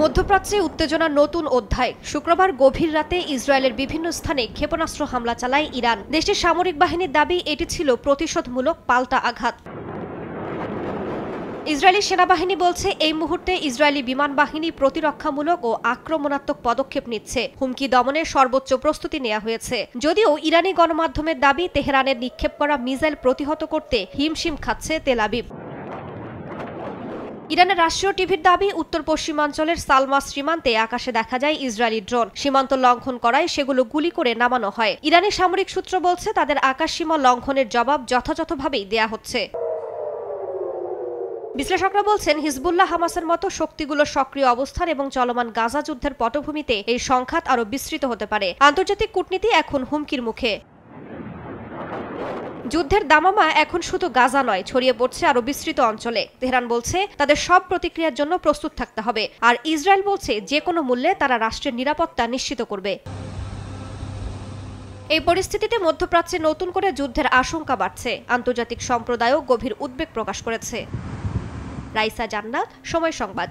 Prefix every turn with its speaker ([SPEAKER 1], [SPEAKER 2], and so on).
[SPEAKER 1] মধ্যপ্রাচ্যে উত্তেজনার নতুন অধ্যায়। শুক্রবার গভীর রাতে ইসরায়েলের বিভিন্ন স্থানে ক্ষেপণাস্ত্র হামলা চালায় ইরান। দেশটির সামরিক বাহিনীর দাবি এটি ছিল প্রতিশোধমূলক পাল্টা আঘাত। ইসরায়েলি সেনাবাহিনী বলছে এই মুহূর্তে ইসরায়েলি বিমান বাহিনী প্রতিরক্ষামূলক ও আক্রমণাত্মক পদক্ষেপ নিচ্ছে। হুমকি দমনের সর্বোচ্চ প্রস্তুতি নেওয়া হয়েছে। যদিও ইরানি গণমাধ্যমের দাবি তেহরানের নিক্ষেপ করা মিসাইল প্রতিহত করতে হিমশিম খাচ্ছে তেল আবিব। ইরানের রাষ্ট্রীয় টিভির দাবি উত্তর পশ্চিমাঞ্চলের সালমাস সীমান্তে আকাশে দেখা যায় ইসরায়েলি ড্রোন। সীমান্ত লঙ্ঘন করায় সেগুলো গুলি করে নামানো হয়। ইরানি সামরিক সূত্র বলছে তাদের আকাশসীমা লঙ্ঘনের জবাব যথাযথভাবেই দেয়া হচ্ছে। বিশ্লেষকরা বলছেন হিজবুল্লাহ হামাসের মতো শক্তিগুলো সক্রিয় অবস্থান এবং চলমান গাজা যুদ্ধের পটভূমিতে এই সংঘাত আরও বিস্তৃত হতে পারে। আন্তর্জাতিক কূটনীতি এখন হুমকির মুখে। যুদ্ধের দামামা এখন শুধু গাজা নয়, ছড়িয়ে পড়ছে আরও বিস্তৃত অঞ্চলে। তেহরান বলছে তাদের সব প্রতিক্রিয়ার জন্য প্রস্তুত থাকতে হবে, আর ইসরায়েল বলছে যে কোনো মূল্যে তারা রাষ্ট্রের নিরাপত্তা নিশ্চিত করবে। এই পরিস্থিতিতে মধ্যপ্রাচ্যে নতুন করে যুদ্ধের আশঙ্কা বাড়ছে। আন্তর্জাতিক সম্প্রদায়ও গভীর উদ্বেগ প্রকাশ করেছে। রাইসা জান্নাত, সময় সংবাদ।